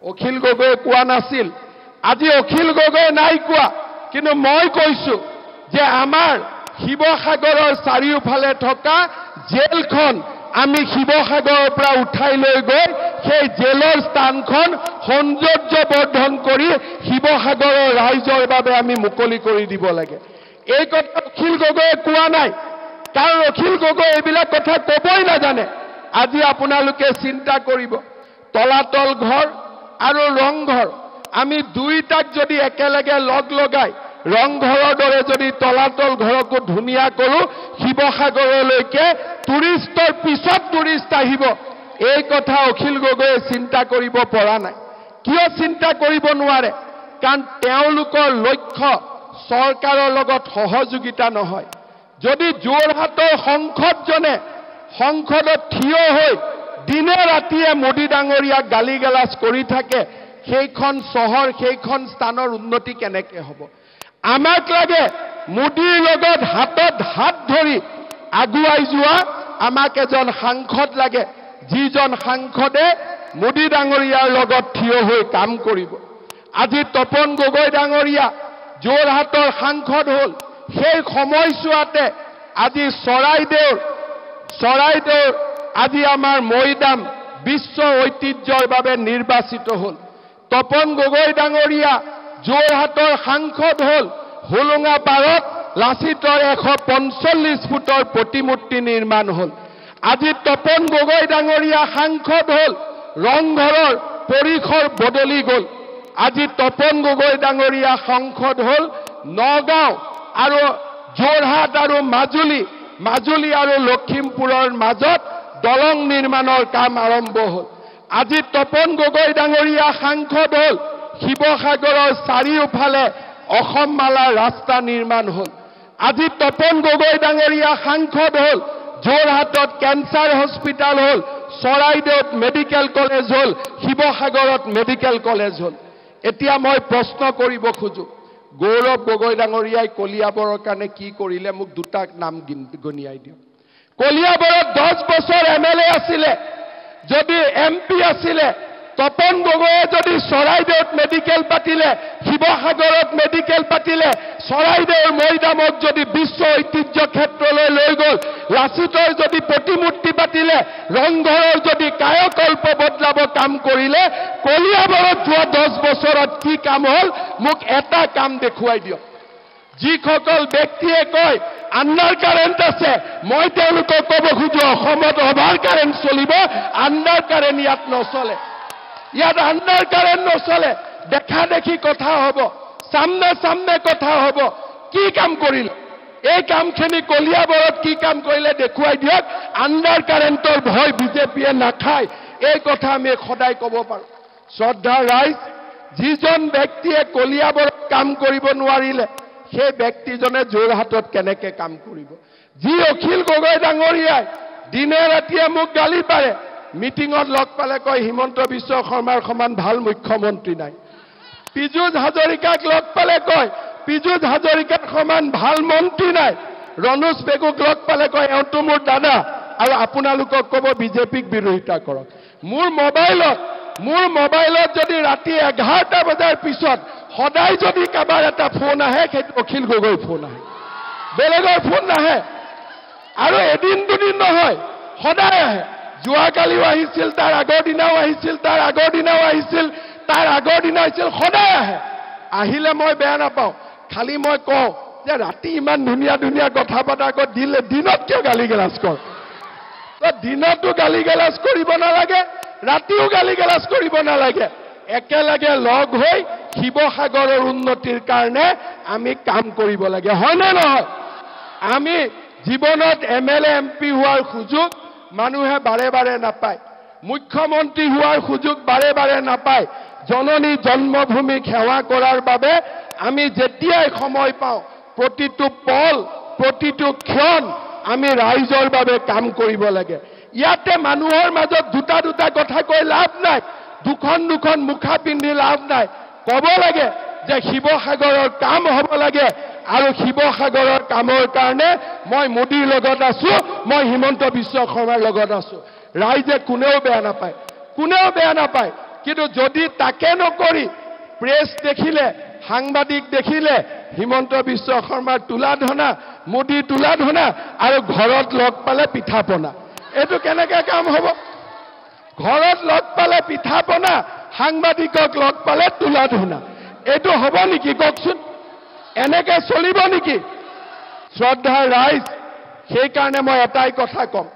অখিল গগৈ কোৱা নাছিল আজি অখিল গগৈ নাই কোৱা কিন্তু মই কৈছো যে আমাৰ শিৱসাগৰৰ চাৰিওফালে থকা জেলখন আমি শিৱসাগৰৰ পৰা উঠাই লৈ গৈ সেই জেলৰ স্থানখন সৌন্দৰ্যবৰ্ধন কৰি শিৱসাগৰৰ ৰাইজৰ বাবে আমি মুকলি কৰি দিব লাগে এই কথা অখিল গগৈয়ে কোৱা নাই কাৰণ অখিল গগৈ এইবিলাক কথা ক'বই নাজানে আজি আপোনালোকে চিন্তা কৰিব তলাতল ঘৰ আৰু ৰংঘৰ আমি দুইটাক যদি একেলগে লগ লগাই ৰংঘৰৰ দৰে যদি তলাতল ঘৰকো ধুনীয়া কৰোঁ শিৱসাগৰলৈকে টুৰিষ্টৰ পিছত টুৰিষ্ট আহিব এই কথা অখিল গগৈয়ে চিন্তা কৰিব পৰা নাই কিয় চিন্তা কৰিব নোৱাৰে কাৰণ তেওঁলোকৰ লক্ষ্য চৰকাৰৰ লগত সহযোগিতা নহয় যদি যোৰহাটৰ সংসদজনে সংসদত থিয় হৈ দিনে ৰাতিয়ে মোদী ডাঙৰীয়াক গালি গালাজ কৰি থাকে সেইখন চহৰ সেইখন স্থানৰ উন্নতি কেনেকৈ হ'ব আমাক লাগে মোদীৰ লগত হাতত হাত ধৰি আগুৱাই যোৱা আমাক এজন সাংসদ লাগে যিজন সাংসদে মোদী ডাঙৰীয়াৰ লগত থিয় হৈ কাম কৰিব আজি তপন গগৈ ডাঙৰীয়া যোৰহাটৰ সাংসদ হ'ল সেই সময়ছোৱাতে আজি চৰাইদেউৰ আজি আমাৰ মৈদাম বিশ্ব ঐতিহ্যৰ বাবে নিৰ্বাচিত হ'ল তপন গগৈ ডাঙৰীয়া যোৰহাটৰ সাংসদ হ'ল হুলুঙা পাৰত লাচিতৰ 145 ফুটৰ প্ৰতিমূৰ্তি নিৰ্মাণ হ'ল আজি তপন গগৈ ডাঙৰীয়া সাংসদ হ'ল ৰংঘৰৰ পৰিসৰ বদলি গ'ল আজি তপন গগৈ ডাঙৰীয়া সাংসদ হ'ল নগাঁও আৰু যোৰহাট আৰু মাজুলী আৰু লখিমপুৰৰ মাজত দলং নিৰ্মাণৰ কাম আৰম্ভ হ'ল আজি তপন গগৈ ডাঙৰীয়া সাংসদ হ'ল শিৱসাগৰৰ চাৰিওফালে অসমমালা ৰাস্তা নিৰ্মাণ হ'ল আজি তপন গগৈ ডাঙৰীয়া সাংসদ হ'ল যোৰহাটত কেঞ্চাৰ হস্পিটাল হ'ল চৰাইদেউত মেডিকেল কলেজ হ'ল শিৱসাগৰত মেডিকেল কলেজ হ'ল এতিয়া মই প্ৰশ্ন কৰিব খোজো গৌৰৱ গগৈ ডাঙৰীয়াই কলিয়াবৰৰ কাৰণে কি কৰিলে মোক দুটা নাম গনিয়াই দিয়ক কলিয়াবৰত 10 বছৰ এমএলএ আছিলে যদি এমপি আছিলে তপন গগৈয়ে যদি চৰাইদেউত মেডিকেল পাতিলে শিৱসাগৰত মেডিকেল পাতিলে চৰাইদেউৰ মৈদামক যদি বিশ্ব ঐতিহ্য ক্ষেত্ৰলৈ লৈ গ'ল লাচিতৰ যদি প্ৰতিমূৰ্তি পাতিলে ৰংঘৰৰ যদি কায়কল্প বদলাব কাম কৰিলে কলিয়াবৰত যোৱা 10 বছৰত কি কাম হ'ল মোক এটা কাম দেখুৱাই দিয়ক যিসকল ব্যক্তিয়ে কয় আণ্ডাৰ কাৰেণ্ট আছে মই তেওঁলোকক ক'ব খোজো অসমত অভাৰ কাৰেণ্ট চলিব আণ্ডাৰ কাৰেণ্ট ইয়াত নচলে ইয়াত আণ্ডাৰ কাৰেণ্ট নচলে দেখা দেখি কথা হ'ব সামনে কথা হ'ব কি কাম কৰিলে এই কামখিনি কলিয়াবৰত কি কাম কৰিলে দেখুৱাই দিয়ক আণ্ডাৰ কাৰেণ্টৰ ভয় বিজেপিয়ে নাখায় এই কথা আমি সদায় ক'ব পাৰোঁ শ্ৰদ্ধা ৰাইজ যিজন ব্যক্তিয়ে কলিয়াবৰত কাম কৰিব নোৱাৰিলে সেই ব্যক্তিজনে যোৰহাটত কেনেকৈ কাম কৰিব যি অখিল গগৈ ডাঙৰীয়াই দিনে ৰাতিয়ে মোক গালি পাৰে মিটিঙত লগ পালে কয় হিমন্ত বিশ্ব শৰ্মাৰ সমান ভাল মুখ্যমন্ত্ৰী নাই পীযুষ হাজৰিকাক লগ পালে কয় পীযুষ হাজৰিকাৰ সমান ভাল মন্ত্ৰী নাই ৰণোজ পেগুক লগ পালে কয় এওঁতো মোৰ দাদা আৰু আপোনালোকক ক'ব বিজেপিক বিৰোধিতা কৰক মোৰ মোবাইলত যদি ৰাতি 11টা বজাৰ পিছত সদায় যদি কাবাৰ এটা ফোন আহে সেইটো অখিল গগৈ ফোন আহে বেলেগৰ ফোন নাহে আৰু এদিন দুদিন নহয় সদায় আহে যোৱাকালিও আহিছিল তাৰ আগৰ দিনাও আহিছিল তাৰ আগৰ দিনাও আহিছিল তাৰ আগৰ দিনা আহিছিল সদায় আহে আহিলে মই বেয়া নাপাওঁ খালি মই কওঁ যে ৰাতি ইমান ধুনীয়া কথা পতা আকৌ দিনত কিয় গালি গালাজ কৰ দিনতো গালি গালাজ কৰিব নালাগে ৰাতিও গালি গালাজ কৰিব নালাগে একেলগে লগ হৈ শিৱসাগৰৰ উন্নতিৰ কাৰণে আমি কাম কৰিব লাগে হয়নে নহয় আমি জীৱনত এমএলএ এমপি হোৱাৰ সুযোগ মানুহে বাৰে নাপায় মুখ্যমন্ত্ৰী হোৱাৰ সুযোগ বাৰে নাপায় জননী জন্মভূমিক সেৱা কৰাৰ বাবে আমি যেতিয়াই সময় পাওঁ প্ৰতিটো পল প্ৰতিটো ক্ষণ আমি ৰাইজৰ বাবে কাম কৰিব লাগে ইয়াতে মানুহৰ মাজত দুটা কথা কৈ লাভ নাই দুখন মুখা পিন্ধি লাভ নাই ক'ব লাগে যে শিৱসাগৰৰ কাম হ'ব লাগে আৰু শিৱসাগৰৰ কামৰ কাৰণে মই মোদীৰ লগত আছো মই হিমন্ত বিশ্ব শৰ্মাৰ লগত আছো ৰাইজে কোনেও বেয়া নাপায় কিন্তু যদি তাকে নকৰি প্ৰেছ দেখিলে সাংবাদিক দেখিলে হিমন্ত বিশ্ব শৰ্মাৰ তুলাধনা মোদী তুলাধনা আৰু ঘৰত লগ পালে পিঠাপনা এটো কেনেকৈ কাম হ'ব ঘৰত লগ পালে পিঠাপনা সাংবাদিকক লগ পালে তুলাধনা এটো হ'ব নেকি কওকচোন এনেকৈ চলিব নেকি শ্ৰদ্ধাৰ ৰাইজ সেই কাৰণে মই এটাই কথা কম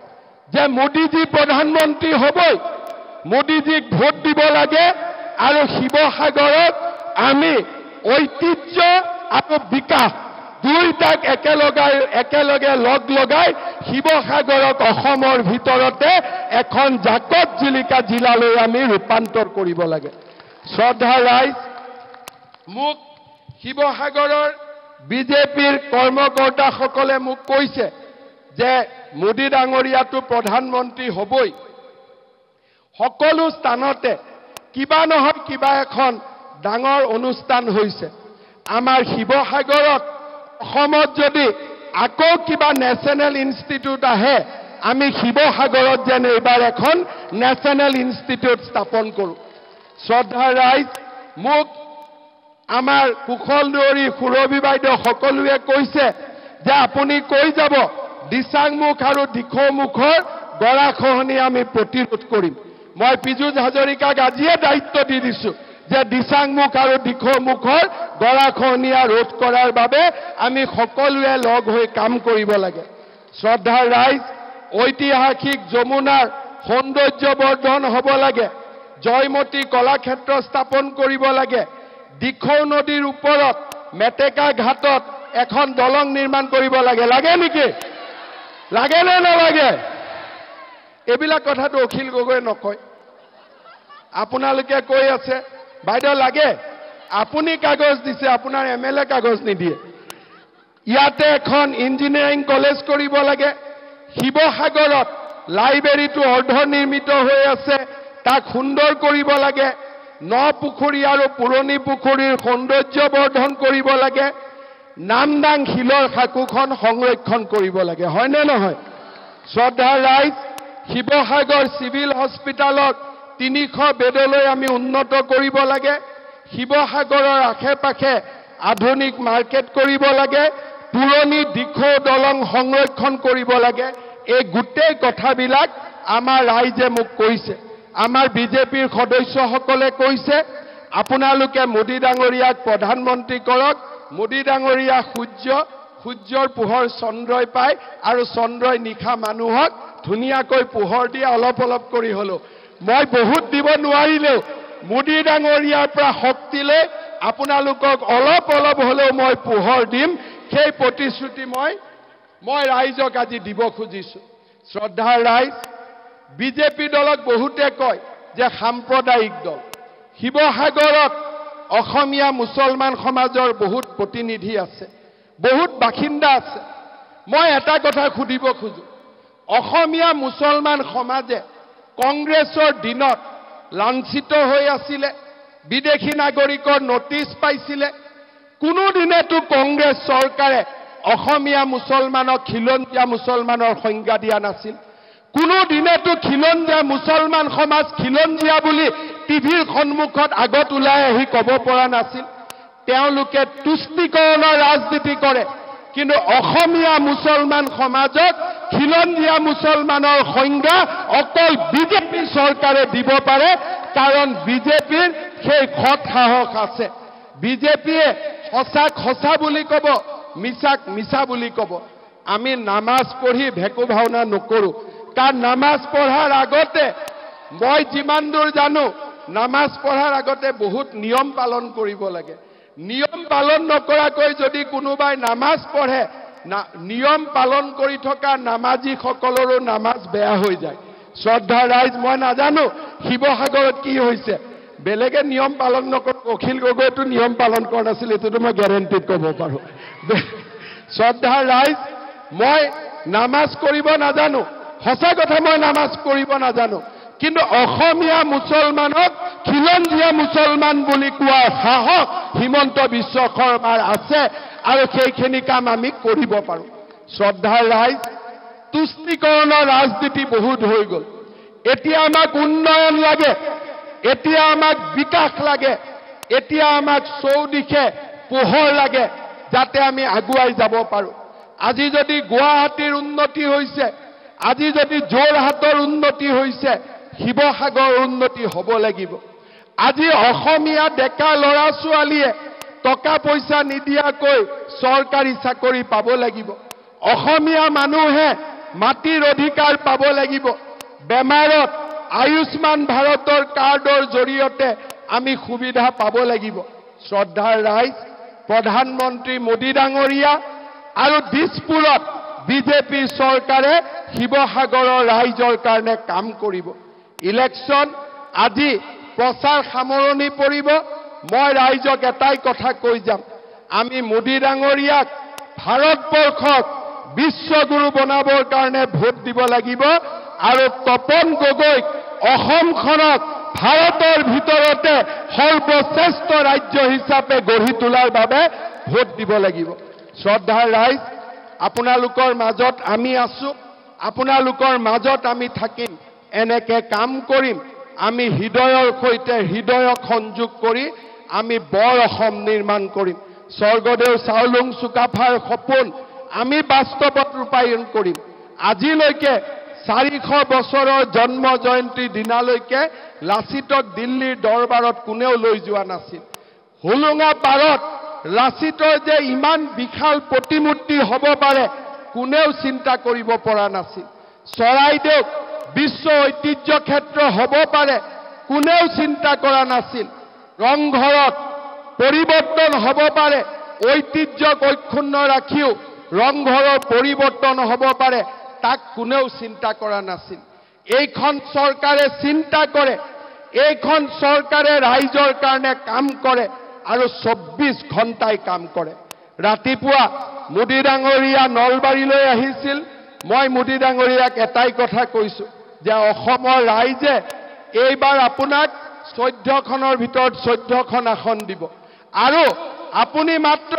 যে মোদীজী প্ৰধানমন্ত্ৰী হ'বই মোদীজীক ভোট দিব লাগে আৰু শিৱসাগৰত আমি ঐতিহ্য আৰু বিকাশ দুইটাক একেলগে লগ লগাই শিৱসাগৰক অসমৰ ভিতৰতে এখন জাকত জিলিকা জিলালৈ আমি ৰূপান্তৰ কৰিব লাগে শ্ৰদ্ধা ৰাইজ মোক শিৱসাগৰৰ বিজেপিৰ কৰ্মকৰ্তাসকলে মোক কৈছে যে মোদী ডাঙৰীয়াটো প্ৰধানমন্ত্ৰী হ'বই সকলো স্থানতে কিবা নহয় কিবা এখন ডাঙৰ অনুষ্ঠান হৈছে আমাৰ শিৱসাগৰত অসমত যদি আকৌ কিবা নেশ্যনেল ইনষ্টিটিউট আহে আমি শিৱসাগৰত যেন এইবাৰ এখন নেশ্যনেল ইনষ্টিটিউট স্থাপন কৰোঁ শ্ৰদ্ধা ৰাইজ মোক আমাৰ কুশল দুৱৰী সুৰভী বাইদেউ সকলোৱে কৈছে যে আপুনি কৈ যাব দিচাংমুখ আৰু দিখৌমুখৰ গৰাখহনি আমি প্ৰতিৰোধ কৰিম মই পীযুষ হাজৰিকাক আজিয়ে দায়িত্ব দি দিছো যে দিচাংমুখ আৰু দিখৌমুখৰ গৰাখহনিয়া ৰোধ কৰাৰ বাবে আমি সকলোৱে লগ হৈ কাম কৰিব লাগে শ্ৰদ্ধাৰ ৰাইজ ঐতিহাসিক যমুনাৰ সৌন্দৰ্য বৰ্ধন হ'ব লাগে জয়মতী কলাক্ষেত্ৰ স্থাপন কৰিব লাগে দিখৌ নদীৰ ওপৰত মেটেকা ঘাটত এখন দলং নিৰ্মাণ কৰিব লাগে লাগে নেকি লাগে নে নালাগে এইবিলাক কথাটো অখিল গগৈ নকয় আপোনালোকে কৈ আছে বাইদেউ লাগে আপুনি কাগজ দিছে আপোনাৰ এমএলএ কাগজ নিদিয়ে ইয়াতে এখন ইঞ্জিনিয়াৰিং কলেজ কৰিব লাগে শিৱসাগৰত লাইব্ৰেৰীটো অৰ্ধনিৰ্মিত হৈ আছে তাক সুন্দৰ কৰিব লাগে ন পুখুৰী আৰু পুৰণি পুখুৰীৰ সৌন্দৰ্য বৰ্ধন কৰিব লাগে নামদাং শিলৰ সাঁকোখন সংৰক্ষণ কৰিব লাগে হয়নে নহয় শ্ৰদ্ধাৰ ৰাইজ শিৱসাগৰ চিভিল হস্পিটালত 300 বেডলৈ আমি উন্নত কৰিব লাগে শিৱসাগৰৰ আশে-পাশে আধুনিক মাৰ্কেট কৰিব লাগে পুৰণি দিখৌ দলং সংৰক্ষণ কৰিব লাগে এই গোটেই কথাবিলাক আমাৰ ৰাইজে মোক কৈছে আমাৰ বিজেপিৰ সদস্যসকলে কৈছে আপোনালোকে মোদী ডাঙৰীয়াক প্ৰধানমন্ত্ৰী কৰক মোদী ডাঙৰীয়া সূৰ্যৰ পোহৰ চন্দ্ৰই পায় আৰু চন্দ্ৰই নিশা মানুহক ধুনীয়াকৈ পোহৰ দিয়ে অলপ কৰি হলো মই বহুত দিব নোৱাৰিলেও মোদী ডাঙৰীয়াৰ পৰা শক্তি লৈ আপোনালোকক অলপ হলেও মই পোহৰ দিম সেই প্ৰতিশ্ৰুতি মই ৰাইজক আজি দিব খুজিছো শ্ৰদ্ধাৰ ৰাইজ বিজেপি দলক বহুতে কয় যে সাম্প্ৰদায়িক দল শিৱসাগৰত অসমীয়া মুছলমান সমাজৰ বহুত প্ৰতিনিধি আছে বহুত বাসিন্দা আছে মই এটা কথা খুদিব খুজো অসমীয়া মুছলমান সমাজে কংগ্ৰেছৰ দিনত লাঞ্ছিত হৈ আছিল বিদেশী নাগৰিকৰ নোটিছ পাইছিল কোনো দিনেতো কংগ্ৰেছ চৰকাৰে অসমীয়া মুছলমানক খিলঞ্জীয়া মুছলমানৰ সংজ্ঞা দিয়া নাছিল কোনো দিনেতো খিলঞ্জীয়া মুছলমান সমাজ খিলঞ্জীয়া বুলি টিভিৰ সন্মুখত আগত ওলাই আহি ক'ব পৰা নাছিল তেওঁলোকে তুষ্টিকৰণৰ ৰাজনীতি কৰে কিন্তু অসমীয়া মুছলমান সমাজক খিলঞ্জীয়া মুছলমানৰ সংজ্ঞা অকল বিজেপি চৰকাৰে দিব পাৰে কাৰণ বিজেপিৰ সেই সৎ সাহস আছে বিজেপিয়ে সঁচাক সঁচা বুলি ক'ব মিছাক মিছা বুলি ক'ব আমি নামাজ পঢ়ি ভেকু ভাওনা নকৰো কাৰণ নামাজ পঢ়াৰ আগতে মই যিমান দূৰ জানো নামাজ পঢ়াৰ আগতে বহুত নিয়ম পালন কৰিব লাগে নিয়ম পালন নকৰাকৈ যদি কোনোবাই নামাজ পঢ়ে নিয়ম পালন কৰি থকা নামাজী সকলৰো নামাজ বেয়া হৈ যায় শ্ৰদ্ধা ৰাইজ মই নাজানো শিৱসাগৰত কি হৈছে বেলেগে নিয়ম পালন নকৰ অখিল গগৈতো নিয়ম পালন কৰা নাছিল এটোতো মই গ্যাৰান্টিত ক'ব পাৰো শ্ৰদ্ধা ৰাইজ মই নামাজ কৰিব নাজানো সঁচা কথা মই নামাজ কৰিব নাজানো কিন্তু অসমীয়া মুছলমানক খিলঞ্জীয়া মুছলমান বুলি কোৱা সাহস হিমন্ত বিশ্ব শৰ্মাৰ আছে আৰু সেইখিনি কাম আমি কৰিব পাৰো শ্ৰদ্ধাৰ ৰাইজ তুষ্টিকৰণৰ ৰাজনীতি বহুত হৈ গ'ল এতিয়া আমাক উন্নয়ন লাগে এতিয়া আমাক বিকাশ লাগে, এতিয়া আমাক চৌদিশে পোহৰ লাগে, যাতে আমি আগুৱাই যাব পাৰোঁ। আজি যদি গুৱাহাটীৰ উন্নতি হৈছে, আজি যদি যোৰহাটৰ উন্নতি হৈছে, শিৱসাগৰৰ উন্নতি হ'ব লাগিব। আজি অসমীয়া ডেকা ল'ৰা ছোৱালীয়ে টকা পইচা নিদিয়াকৈ চৰকাৰী চাকৰি পাব লাগিব। অসমীয়া মানুহে মাটিৰ অধিকাৰ পাব লাগিব। বেমাৰত আয়ুষ্মান ভাৰতৰ কাৰ্ডৰ জৰিয়তে আমি সুবিধা পাব লাগিব। শ্ৰদ্ধাৰ ৰাইজ, প্ৰধানমন্ত্ৰী মোদী ডাঙৰীয়া আৰু দিছপুৰত বিজেপি চৰকাৰে শিৱসাগৰৰ ৰাইজৰ কাৰণে কাম কৰিব। ইলেকশ্যন আজি প্ৰচাৰ সামৰণি পৰিব। মই ৰাইজক এটাই কথা কৈ যাম, আমি মোদী ডাঙৰীয়াক ভাৰতবৰ্ষক বিশ্বগুৰু বনাবৰ কাৰণে ভোট দিব লাগিব আৰু তপন গগৈক অসমখনক ভাৰতৰ ভিতৰতে সৰ্বশ্ৰেষ্ঠ ৰাজ্য হিচাপে গঢ়ি তোলাৰ বাবে ভোট দিব লাগিব। শ্ৰদ্ধাৰ ৰাইজ, আপোনালোকৰ মাজত আমি আছো, আপোনালোকৰ মাজত আমি থাকিম, এনেকে কাম কৰিম। আমি হৃদয়ৰ সৈতে হৃদয়ক সংযোগ কৰি আমি বৰ অসম নিৰ্মাণ কৰিম। স্বৰ্গদেউ চাওলুং চুকাফাৰ সপোন আমি বাস্তৱত ৰূপায়ণ কৰিম। আজিলৈকে 400 বছৰৰ জন্ম জয়ন্তী দিনালৈকে লাচিতক দিল্লীৰ দৰবাৰত কোনেও লৈ যোৱা নাছিল। হোলোঙা পাৰত লাচিতৰ যে ইমান বিশাল প্ৰতিমূৰ্তি হ'ব পাৰে কোনেও চিন্তা কৰিব পৰা নাছিল। চৰাইদেউক বিশ্ব ঐতিহ্য ক্ষেত্ৰ হ'ব পাৰে কোনেও চিন্তা কৰা নাছিল। ৰংঘৰত পৰিৱৰ্তন হ'ব পাৰে, ঐতিহ্যক অক্ষুণ্ণ ৰাখিও ৰংঘৰৰ পৰিৱৰ্তন হ'ব পাৰে, তাক কোনেও চিন্তা কৰা নাছিল। এইখন চৰকাৰে চিন্তা কৰে, এইখন চৰকাৰে ৰাইজৰ কাৰণে কাম কৰে আৰু 24 ঘণ্টাই কাম কৰে। ৰাতিপুৱা মোদী ডাঙৰীয়া নলবাৰীলৈ আহিছিল। মই মোদী ডাঙৰীয়াক এটাই কথা কৈছো যে অসমৰ ৰাইজে এইবাৰ আপোনাক 14খনৰ ভিতৰত 14খন আসন দিব আৰু আপুনি মাত্ৰ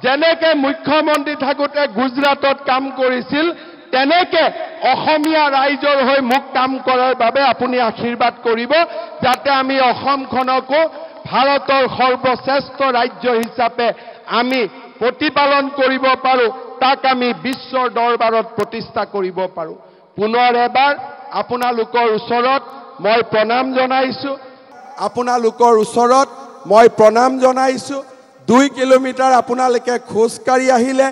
যেনেকে মুখ্যমন্ত্ৰী থাকোঁতে গুজৰাটত কাম কৰিছিল তেনেকে অসমীয়া ৰাইজৰ হৈ মোক কাম কৰাৰ বাবে আপুনি আশীৰ্বাদ কৰিব, যাতে আমি অসমখনকো ভাৰতৰ সৰ্বশ্ৰেষ্ঠ ৰাজ্য হিচাপে আমি প্ৰতিপালন কৰিব পাৰোঁ, তাক আমি বিশ্বৰ দৰবাৰত প্ৰতিষ্ঠা কৰিব পাৰোঁ। পুনৰ এবাৰ আপোনালোকৰ ওচৰত মই প্ৰণাম জনাইছোঁ। আপোনালোকৰ ওচৰত মই প্ৰণাম জনাইছোঁ। 2 কিলোমিটাৰ আপোনালোকে খোজকাঢ়ি আহিলে,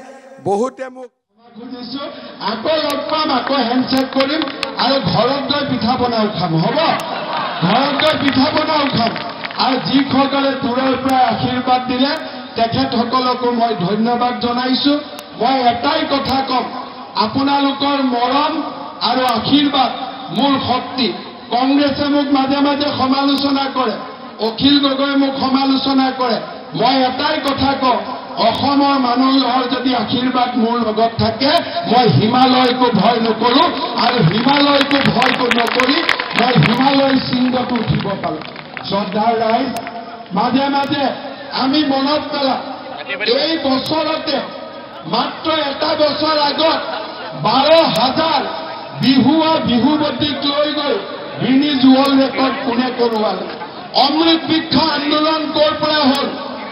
বহুতে মোক খুজিছোঁ আকৌ লগ পাম, আকৌ হেণ্ডশ্বেক কৰিম আৰু ঘৰত গৈ পিঠা বনাও খাম, হ'ব? ঘৰত গৈ পিঠা বনাও খাম। আৰু যিসকলে দূৰৰ পৰা আশীৰ্বাদ দিলে তেখেতসকলকো মই ধন্যবাদ জনাইছোঁ। মই এটাই কথা ক'ম, আপোনালোকৰ মৰম আৰু আশীৰ্বাদ মোৰ শক্তি। কংগ্ৰেছে মোক মাজে মাজে সমালোচনা কৰে, অখিল গগৈ মোক সমালোচনা কৰে। মই এটাই কথা কওঁ, অসমৰ মানুহৰ যদি আশীৰ্বাদ মোৰ লগত থাকে মই হিমালয়কো ভয় নকৰোঁ আৰু হিমালয়কো ভয় নকৰি মই হিমালয় শৃংগটো উঠিব পাৰোঁ। শ্ৰদ্ধাৰ ৰাইজ, মাজে মাজে আমি মনত পেলাওঁ এই বছৰতে মাত্ৰ এটা বছৰ আগত 12,000 বিহুৱা বিহুৱতীক লৈ গৈ গিনিজ ৱৰ্ল্ড ৰেকৰ্ড কোনে কৰোৱালে? অমৃত বৃক্ষ আন্দোলন ক'ৰ পৰা হ'ল?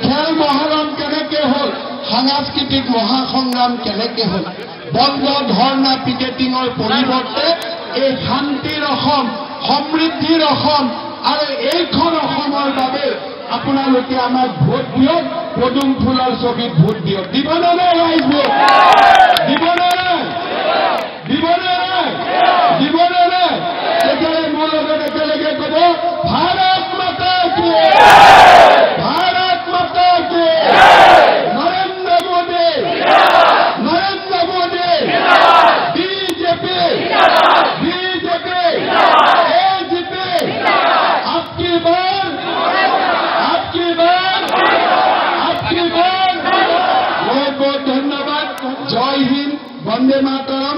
খেল মহাৰণ কেনেকে হ'ল? সাংস্কৃতিক মহাসংগ্ৰাম কেনেকে হ'ল? বন্ধ ধৰ্ণা পিকেটিঙৰ পৰিৱৰ্তে এই শান্তিৰ অসম, সমৃদ্ধিৰ অসম আৰু এইখন অসমৰ বাবে আপোনালোকে আমাক ভোট দিয়ক, পদুম ফুলৰ ছবিত ভোট দিয়ক। দিবনে নাই ৰাইজ ভোট? দিবনে নাই? দিবনে নাই? দিবনে নাই? তেতিয়াহ'লে মোৰ লগত একেলগে ক'ব, ভাৰত মাতা কি জয়! ভাৰত মাতা কি জয়! Narendra Modi, Narendra Modi, BJP, BJP, AGP, আপকি বাৰ, আপকি বাৰ, আপকি বাৰ। বহুত বহুত ধন্যবাদ। জয় হিন্দ, বন্দে মাতৰম।